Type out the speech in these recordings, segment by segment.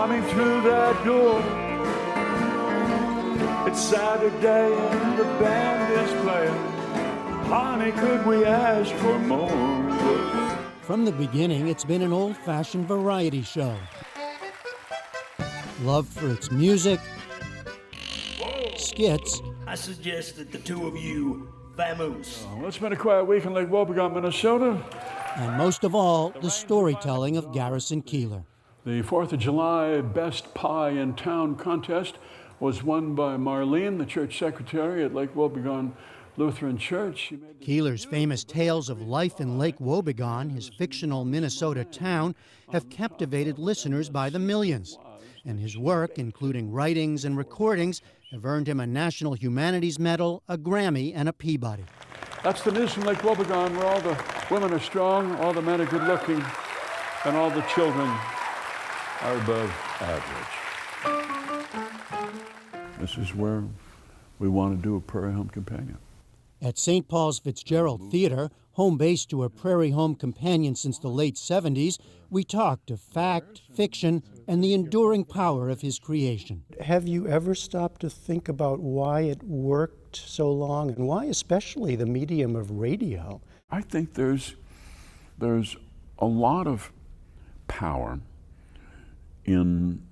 coming through that door. It's Saturday and the band is playing. Honey, could we ask for more? From the beginning, it's been an old-fashioned variety show. Loved for its music, skits. I suggest that the two of you vamoose. Well, it's been a quiet week in Lake Wobegon, Minnesota. And most of all, the storytelling of Garrison Keillor. The 4th of July Best Pie in Town contest was won by Marlene, the church secretary at Lake Wobegon Lutheran Church. Keillor's famous tales of life in Lake Wobegon, his fictional Minnesota town, have captivated listeners by the millions. And his work, including writings and recordings, have earned him a National Humanities Medal, a Grammy, and a Peabody. That's the news from Lake Wobegon, where all the women are strong, all the men are good-looking, and all the children are above average. This is where we want to do A Prairie Home Companion. At St. Paul's Fitzgerald Theater, home base to A Prairie Home Companion since the late 70s, we talked of fact, fiction, and the enduring power of his creation. Have you ever stopped to think about why it worked so long, and why especially the medium of radio? I think there's a lot of power in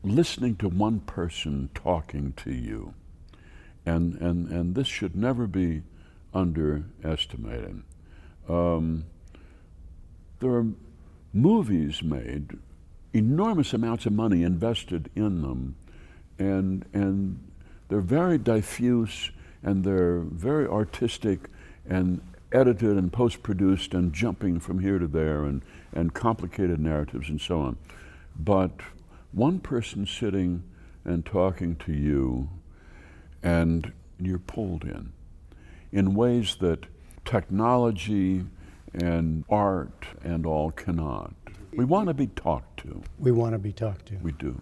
listening to one person talking to you. And this should never be underestimated. There are movies made, enormous amounts of money invested in them, and they're very diffuse, and they're very artistic, and edited and post-produced, and jumping from here to there, and complicated narratives and so on. But one person sitting and talking to you, and you're pulled in ways that technology and art and all cannot. We want to be talked to. We want to be talked to. We do.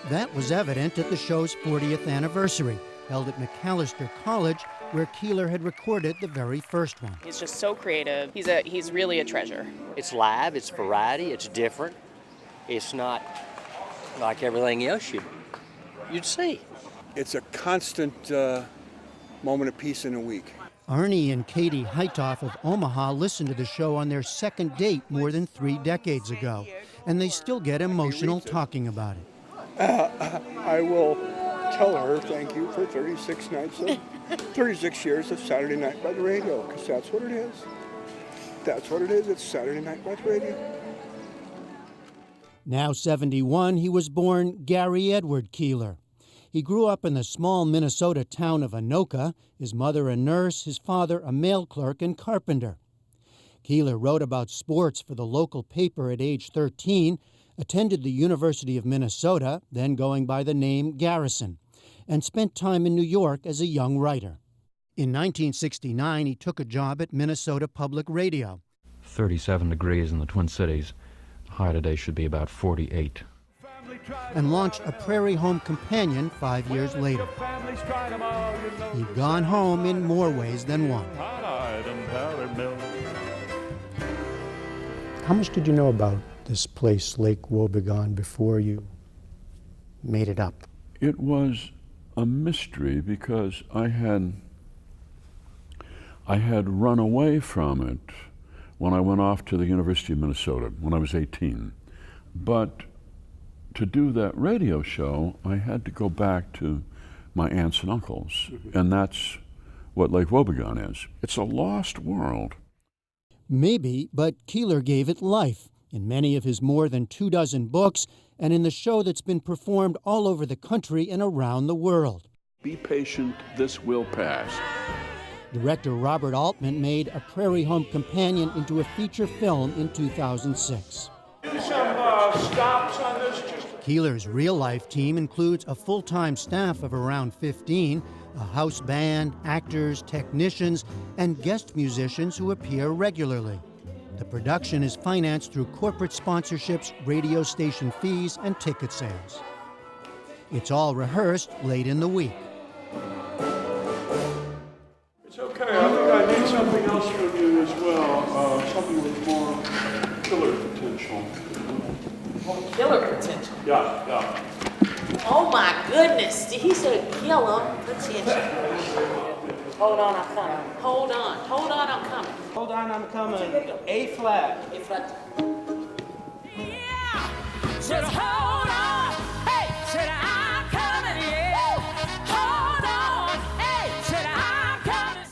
That was evident at the show's 40th anniversary, held at McAllister College, where Keillor had recorded the very first one. He's just so creative. He's really a treasure. It's live, it's variety, it's different. It's not like everything else you'd see. It's a constant moment of peace in a week. Arnie and Katie Heitoff of Omaha listened to the show on their second date more than 3 decades ago, and they still get emotional talking about it. I will tell her thank you for 36 years of Saturday Night by the Radio, because that's what it is. That's what it is. It's Saturday Night by the Radio. Now 71, he was born Gary Edward Keillor. He grew up in the small Minnesota town of Anoka, his mother a nurse, his father a mail clerk and carpenter. Keillor wrote about sports for the local paper at age 13, attended the University of Minnesota, then going by the name Garrison, and spent time in New York as a young writer. In 1969, he took a job at Minnesota Public Radio. 37 degrees in the Twin Cities. High today should be about 48. And launched A Prairie Home Companion 5 years later. He'd gone home in more ways than one. How much did you know about this place, Lake Wobegon, before you made it up? It was a mystery because I had run away from it when I went off to the University of Minnesota when I was 18. But to do that radio show, I had to go back to my aunts and uncles, and that's what Lake Wobegon is. It's a lost world. Maybe, but Keillor gave it life in many of his more than 24 books and in the show that's been performed all over the country and around the world. Be patient, this will pass. Director Robert Altman made A Prairie Home Companion into a feature film in 2006. Do some stops on this. Keillor's real-life team includes a full-time staff of around 15, a house band, actors, technicians, and guest musicians who appear regularly. The production is financed through corporate sponsorships, radio station fees, and ticket sales. It's all rehearsed late in the week. It's okay. I think I need something else from you as well, something with more killer potential. Killer potential. Yeah. Oh my goodness. He said killer potential. Hold on, I'm coming. Hold on, I'm coming. Hold on, I'm coming. A flat. A flat. Yeah. Said hold on. Hey, said I'm coming. Yeah. Hold on. Hey, said I'm coming.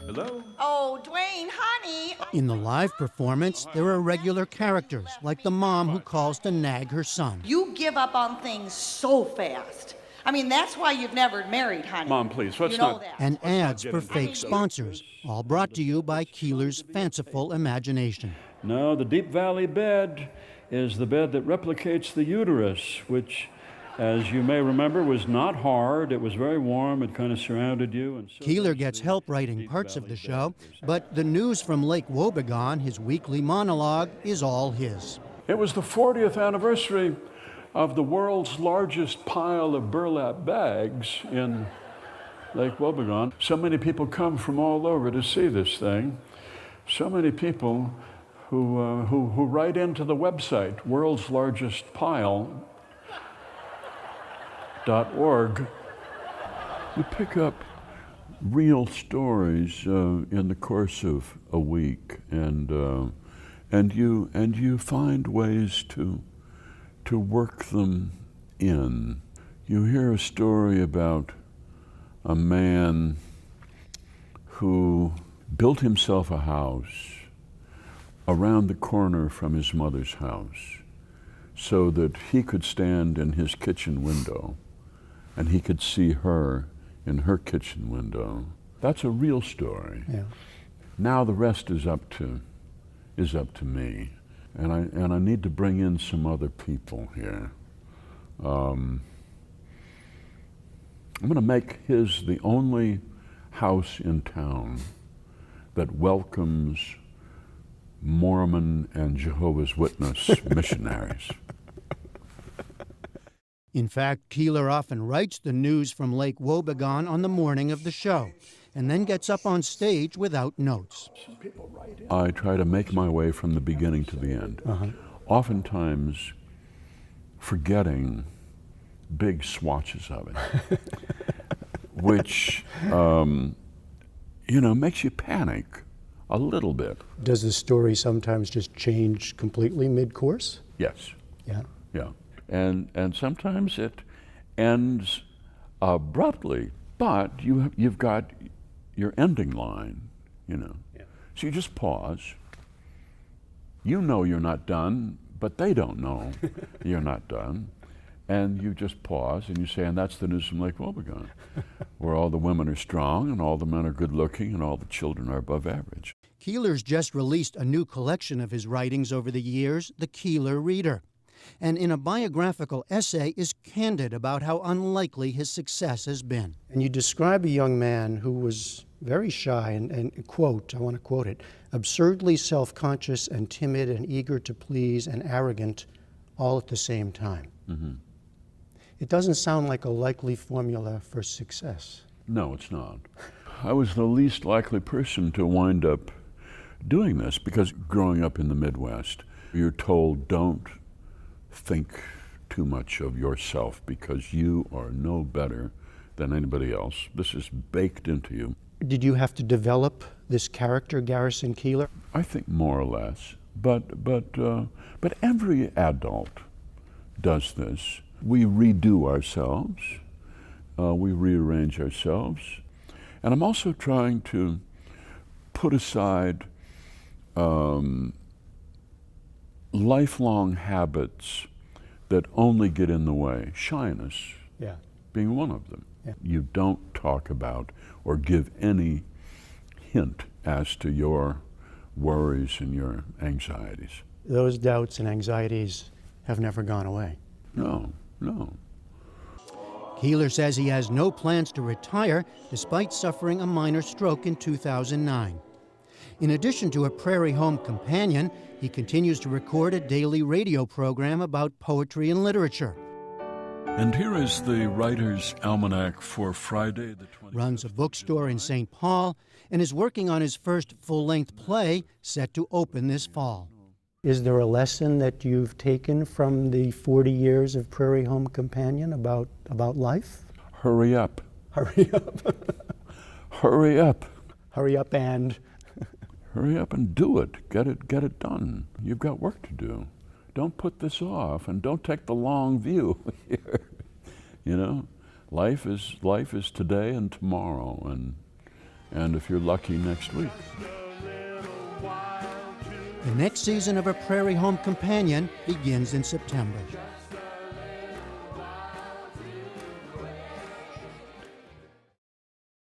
Hello? Oh, Dwayne, honey. In the live performance, there are regular characters, like the mom who calls to nag her son. You give up on things so fast. I mean, that's why you've never married, honey. Mom, please, let's you know not. that. And ads for fake sponsors, all brought to you by Keillor's fanciful imagination. No, the Deep Valley bed is the bed that replicates the uterus, which, as you may remember, was not hard. It was very warm. It kind of surrounded you. And so Keillor gets help writing parts of the show, but the news from Lake Wobegon, his weekly monologue, is all his. It was the 40th anniversary of the world's largest pile of burlap bags in Lake Wobegon. So many people come from all over to see this thing. So many people who write into the website, worldslargestpile.org. You pick up real stories in the course of a week, and you find ways to work them in. You hear a story about a man who built himself a house around the corner from his mother's house so that he could stand in his kitchen window and he could see her in her kitchen window. That's a real story. Yeah. Now the rest is up to me. And I need to bring in some other people here. I'm going to make his the only house in town that welcomes Mormon and Jehovah's Witness missionaries. In fact, Keillor often writes the news from Lake Wobegon on the morning of the show, and then gets up on stage without notes. I try to make my way from the beginning to the end, oftentimes forgetting big swatches of it, which, makes you panic a little bit. Does the story sometimes just change completely mid-course? Yes. Yeah. Yeah. And sometimes it ends abruptly, but you've got your ending line, Yeah. So you just pause. You know you're not done, but they don't know you're not done. And you just pause and you say, and that's the news from Lake Wobegon, where all the women are strong and all the men are good looking and all the children are above average. Keillor's just released a new collection of his writings over the years, The Keillor Reader. And in a biographical essay is candid about how unlikely his success has been. And you describe a young man who was very shy and quote, I want to quote it, absurdly self-conscious and timid and eager to please and arrogant all at the same time. Mm-hmm. It doesn't sound like a likely formula for success. No, it's not. I was the least likely person to wind up doing this because growing up in the Midwest, you're told don't think too much of yourself because you are no better than anybody else. This is baked into you. Did you have to develop this character, Garrison Keillor? I think more or less, but every adult does this. We redo ourselves, we rearrange ourselves, and I'm also trying to put aside lifelong habits that only get in the way. Shyness being one of them. Yeah. You don't talk about or give any hint as to your worries and your anxieties. Those doubts and anxieties have never gone away. No. Keillor says he has no plans to retire despite suffering a minor stroke in 2009. In addition to A Prairie Home Companion, he continues to record a daily radio program about poetry and literature. And here is the Writer's Almanac for Friday the 20th. Runs a bookstore in St. Paul and is working on his first full-length play set to open this fall. Is there a lesson that you've taken from the 40 years of Prairie Home Companion about life? Hurry up. Hurry up. Hurry up. Hurry up and... Hurry up and do it. Get it done. You've got work to do. Don't put this off, and don't take the long view here. You know, life is today and tomorrow, and if you're lucky, next week. The next season of A Prairie Home Companion begins in September.